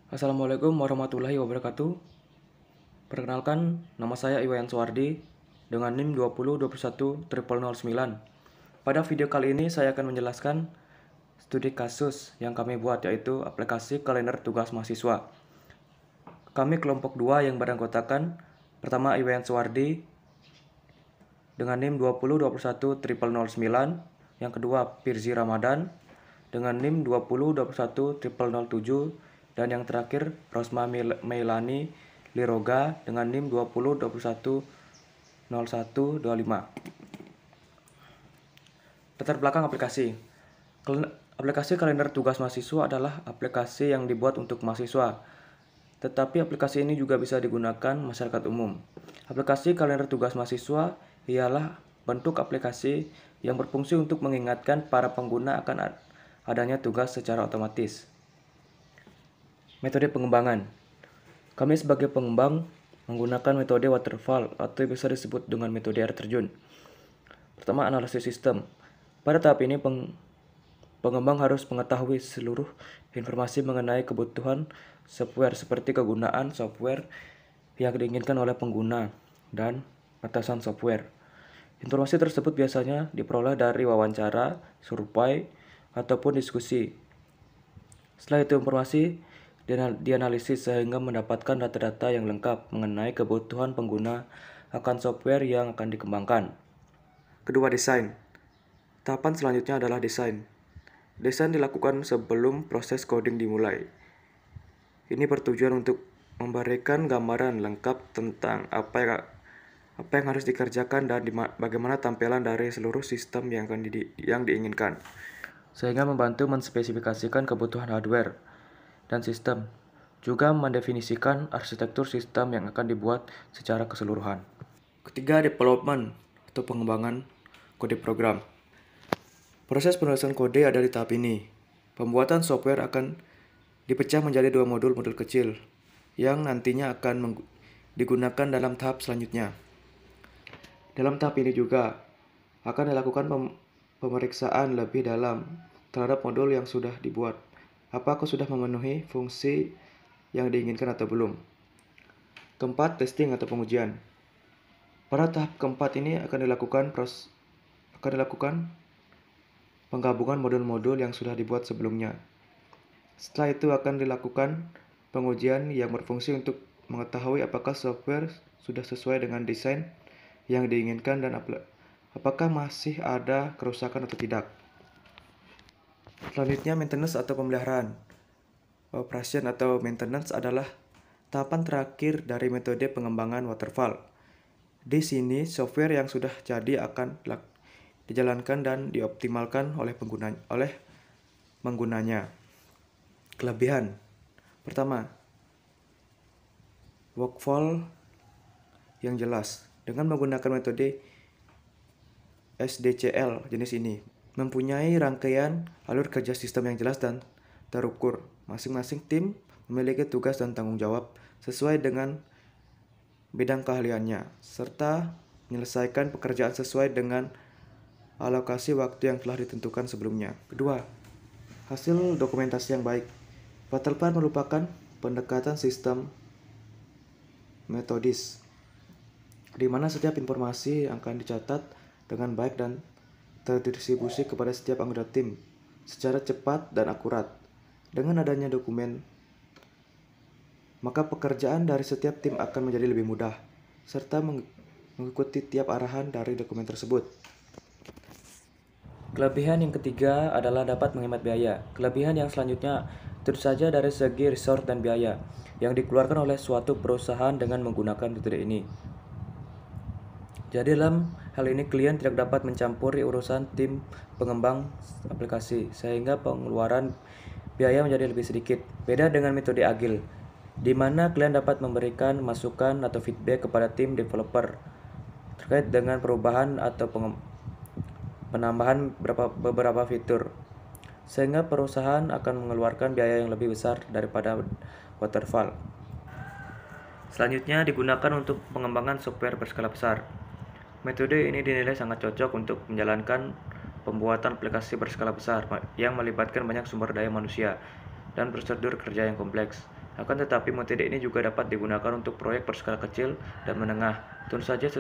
Assalamualaikum warahmatullahi wabarakatuh. Perkenalkan, nama saya Iwayan Suwardi dengan NIM 20210009. Pada video kali ini saya akan menjelaskan studi kasus yang kami buat, yaitu aplikasi kalender tugas mahasiswa. Kami kelompok 2 yang beranggotakan pertama Iwayan Suwardi dengan NIM 20210009, yang kedua Firzi Ramadan dengan NIM 20210007, dan yang terakhir Rosma Meilani Liroga dengan NIM 20210125. Latar belakang aplikasi. Aplikasi kalender tugas mahasiswa adalah aplikasi yang dibuat untuk mahasiswa. Tetapi aplikasi ini juga bisa digunakan masyarakat umum. Aplikasi kalender tugas mahasiswa ialah bentuk aplikasi yang berfungsi untuk mengingatkan para pengguna akan adanya tugas secara otomatis. Metode pengembangan. Kami sebagai pengembang menggunakan metode waterfall atau bisa disebut dengan metode air terjun. Pertama, analisis sistem. Pada tahap ini pengembang harus mengetahui seluruh informasi mengenai kebutuhan software seperti kegunaan software yang diinginkan oleh pengguna dan batasan software. Informasi tersebut biasanya diperoleh dari wawancara, survei, ataupun diskusi. Setelah itu informasi dianalisis sehingga mendapatkan data-data yang lengkap mengenai kebutuhan pengguna akan software yang akan dikembangkan. Kedua, desain. Tahapan selanjutnya adalah desain. Desain dilakukan sebelum proses coding dimulai. Ini bertujuan untuk memberikan gambaran lengkap tentang apa yang harus dikerjakan dan bagaimana tampilan dari seluruh sistem yang diinginkan, sehingga membantu menspesifikasikan kebutuhan hardware dan sistem, juga mendefinisikan arsitektur sistem yang akan dibuat secara keseluruhan. Ketiga, development atau pengembangan kode program. Proses penulisan kode ada di tahap ini. Pembuatan software akan dipecah menjadi 2 modul kecil yang nantinya akan digunakan dalam tahap selanjutnya. Dalam tahap ini juga akan dilakukan pemeriksaan lebih dalam terhadap modul yang sudah dibuat. Apakah sudah memenuhi fungsi yang diinginkan atau belum? Keempat, testing atau pengujian. Pada tahap keempat ini akan dilakukan penggabungan modul-modul yang sudah dibuat sebelumnya. Setelah itu akan dilakukan pengujian yang berfungsi untuk mengetahui apakah software sudah sesuai dengan desain yang diinginkan dan apakah masih ada kerusakan atau tidak. Selanjutnya, maintenance atau pemeliharaan. Operation atau maintenance adalah tahapan terakhir dari metode pengembangan waterfall. Di sini, software yang sudah jadi akan dijalankan dan dioptimalkan oleh penggunanya. Kelebihan. Pertama, workflow yang jelas. Dengan menggunakan metode SDCL jenis ini, mempunyai rangkaian alur kerja sistem yang jelas dan terukur. Masing-masing tim memiliki tugas dan tanggung jawab sesuai dengan bidang keahliannya, serta menyelesaikan pekerjaan sesuai dengan alokasi waktu yang telah ditentukan sebelumnya. Kedua, hasil dokumentasi yang baik. Waterfall merupakan pendekatan sistem metodis, di mana setiap informasi akan dicatat dengan baik dan terdistribusi kepada setiap anggota tim secara cepat dan akurat. Dengan adanya dokumen, maka pekerjaan dari setiap tim akan menjadi lebih mudah, serta mengikuti tiap arahan dari dokumen tersebut. Kelebihan yang ketiga adalah dapat menghemat biaya. Kelebihan yang selanjutnya tentu saja dari segi resource dan biaya yang dikeluarkan oleh suatu perusahaan dengan menggunakan metode ini. Jadi dalam hal ini klien tidak dapat mencampuri urusan tim pengembang aplikasi, sehingga pengeluaran biaya menjadi lebih sedikit. Beda dengan metode agile, di mana klien dapat memberikan masukan atau feedback kepada tim developer terkait dengan perubahan atau penambahan beberapa fitur, sehingga perusahaan akan mengeluarkan biaya yang lebih besar daripada waterfall. Selanjutnya digunakan untuk pengembangan software berskala besar. Metode ini dinilai sangat cocok untuk menjalankan pembuatan aplikasi berskala besar yang melibatkan banyak sumber daya manusia dan prosedur kerja yang kompleks. Akan tetapi, metode ini juga dapat digunakan untuk proyek berskala kecil dan menengah. Tentu saja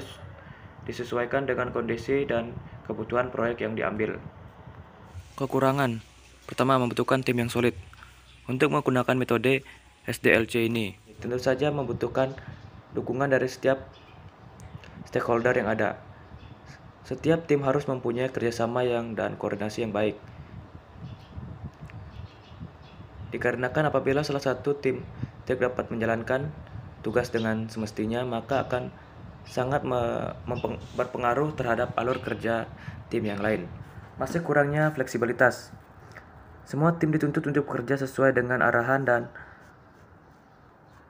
disesuaikan dengan kondisi dan kebutuhan proyek yang diambil. Kekurangan. Pertama, membutuhkan tim yang solid. Untuk menggunakan metode SDLC ini, tentu saja membutuhkan dukungan dari setiap stakeholder yang ada. Setiap tim harus mempunyai kerjasama dan koordinasi yang baik. Dikarenakan apabila salah satu tim tidak dapat menjalankan tugas dengan semestinya, maka akan sangat berpengaruh terhadap alur kerja tim yang lain. Masih kurangnya fleksibilitas. Semua tim dituntut untuk bekerja sesuai dengan arahan dan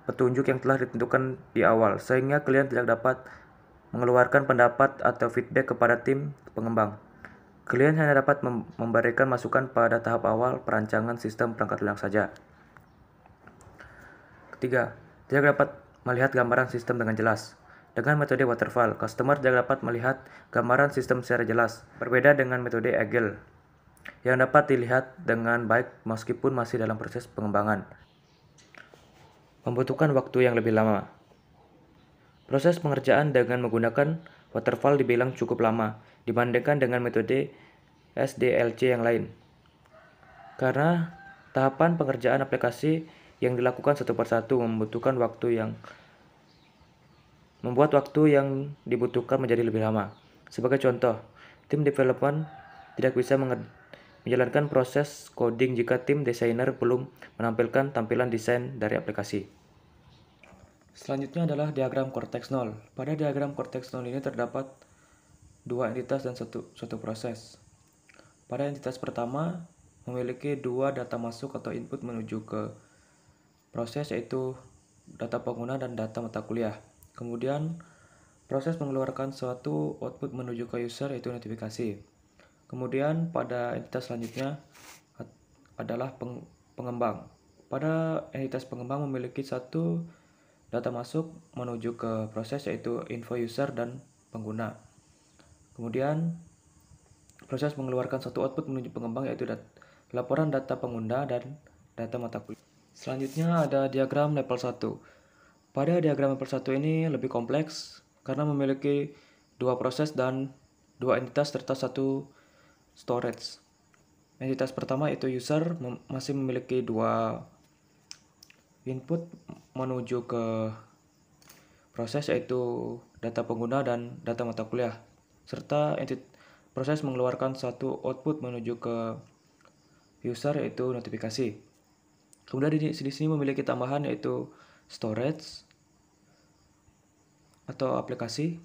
petunjuk yang telah ditentukan di awal, sehingga kalian tidak dapat mengeluarkan pendapat atau feedback kepada tim pengembang. Kalian hanya dapat memberikan masukan pada tahap awal perancangan sistem perangkat lunak saja. Ketiga, tidak dapat melihat gambaran sistem dengan jelas. Dengan metode waterfall, customer tidak dapat melihat gambaran sistem secara jelas, berbeda dengan metode Agile, yang dapat dilihat dengan baik meskipun masih dalam proses pengembangan. Membutuhkan waktu yang lebih lama. Proses pengerjaan dengan menggunakan waterfall dibilang cukup lama dibandingkan dengan metode SDLC yang lain. Karena tahapan pengerjaan aplikasi yang dilakukan satu persatu membutuhkan membuat waktu yang dibutuhkan menjadi lebih lama. Sebagai contoh, tim development tidak bisa menjalankan proses coding jika tim desainer belum menampilkan tampilan desain dari aplikasi. Selanjutnya adalah diagram Cortex 0. Pada diagram Cortex 0 ini terdapat dua entitas dan satu proses. Pada entitas pertama memiliki dua data masuk atau input menuju ke proses, yaitu data pengguna dan data mata kuliah. Kemudian proses mengeluarkan suatu output menuju ke user, yaitu notifikasi. Kemudian pada entitas selanjutnya adalah pengembang. Pada entitas pengembang memiliki satu data masuk menuju ke proses, yaitu info user dan pengguna. Kemudian proses mengeluarkan satu output menuju pengembang, yaitu laporan data pengguna dan data mata kuliah. Selanjutnya ada diagram level 1. Pada diagram level 1 ini lebih kompleks karena memiliki dua proses dan dua entitas serta satu storage. Entitas pertama yaitu user masih memiliki dua input menuju ke proses, yaitu data pengguna dan data mata kuliah, serta proses mengeluarkan satu output menuju ke user, yaitu notifikasi. Kemudian di sini memiliki tambahan yaitu storage atau aplikasi.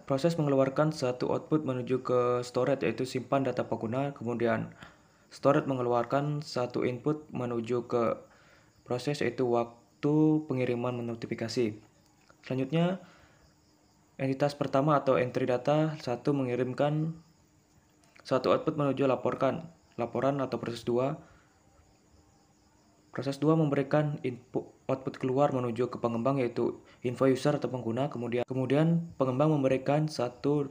Proses mengeluarkan satu output menuju ke storage, yaitu simpan data pengguna. Kemudian storage mengeluarkan satu input menuju ke proses, yaitu waktu pengiriman notifikasi. Selanjutnya entitas pertama atau entry data 1 mengirimkan satu output menuju laporan atau proses 2. Proses 2 memberikan output keluar menuju ke pengembang, yaitu info user atau pengguna. Kemudian pengembang memberikan satu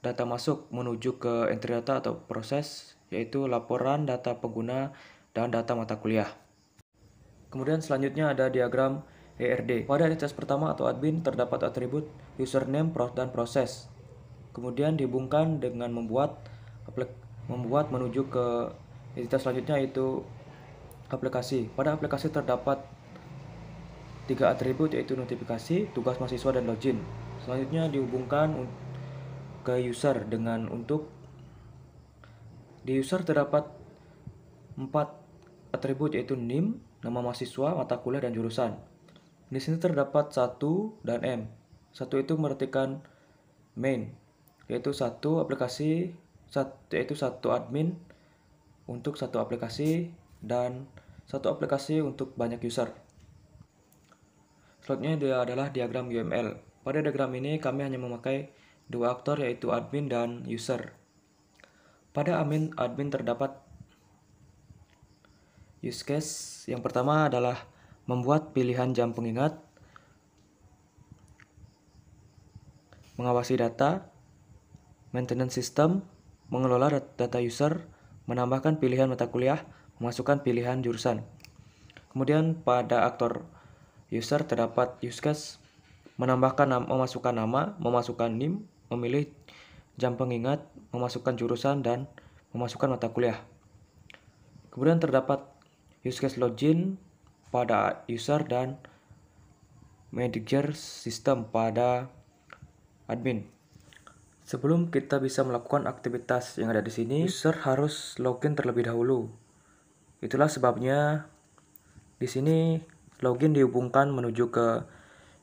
data masuk menuju ke entry data atau proses, yaitu laporan data pengguna dan data mata kuliah. Kemudian selanjutnya ada diagram ERD. Pada entitas pertama atau admin terdapat atribut username dan proses. Kemudian dihubungkan dengan membuat menuju ke entitas selanjutnya, yaitu aplikasi. Pada aplikasi terdapat tiga atribut, yaitu notifikasi, tugas mahasiswa, dan login. Selanjutnya dihubungkan ke user di user terdapat 4 atribut, yaitu name, nama mahasiswa, mata kuliah, dan jurusan. Di sini terdapat 1 dan M. 1 itu mengartikan main, yaitu satu admin untuk satu aplikasi dan satu aplikasi untuk banyak user. Selanjutnya dia adalah diagram UML. Pada diagram ini kami hanya memakai dua aktor, yaitu admin dan user. Pada admin terdapat use case. Yang pertama adalah membuat pilihan jam pengingat, mengawasi data, maintenance system, mengelola data user, menambahkan pilihan mata kuliah, memasukkan pilihan jurusan. Kemudian pada aktor user terdapat use case memasukkan nama, memasukkan NIM, memilih jam pengingat, memasukkan jurusan, dan memasukkan mata kuliah. Kemudian terdapat use case login pada user dan manager sistem pada admin. Sebelum kita bisa melakukan aktivitas yang ada di sini, user harus login terlebih dahulu. Itulah sebabnya di sini login dihubungkan menuju ke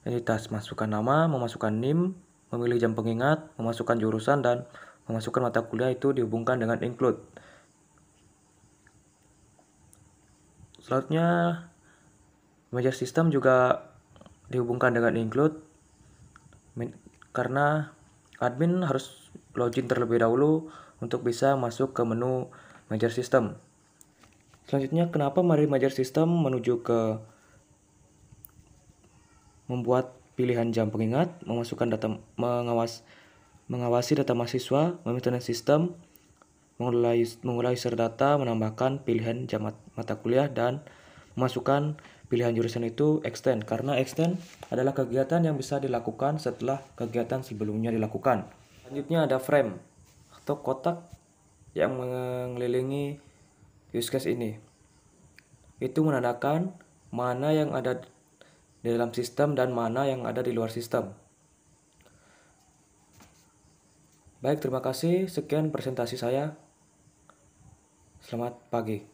entitas masukkan nama, memasukkan NIM, memilih jam pengingat, memasukkan jurusan, dan memasukkan mata kuliah itu dihubungkan dengan include. Selanjutnya, manager system juga dihubungkan dengan include karena admin harus login terlebih dahulu untuk bisa masuk ke menu manager system. Selanjutnya, kenapa mari manager system menuju ke membuat pilihan jam pengingat, memasukkan data, mengawasi data mahasiswa, maintenance sistem, mengolah user data, menambahkan pilihan jam mata kuliah, dan memasukkan pilihan jurusan itu extend, karena extend adalah kegiatan yang bisa dilakukan setelah kegiatan sebelumnya dilakukan. Selanjutnya ada frame atau kotak yang mengelilingi use case ini. Itu menandakan mana yang ada di dalam sistem dan mana yang ada di luar sistem. Baik, terima kasih. Sekian presentasi saya. Selamat pagi.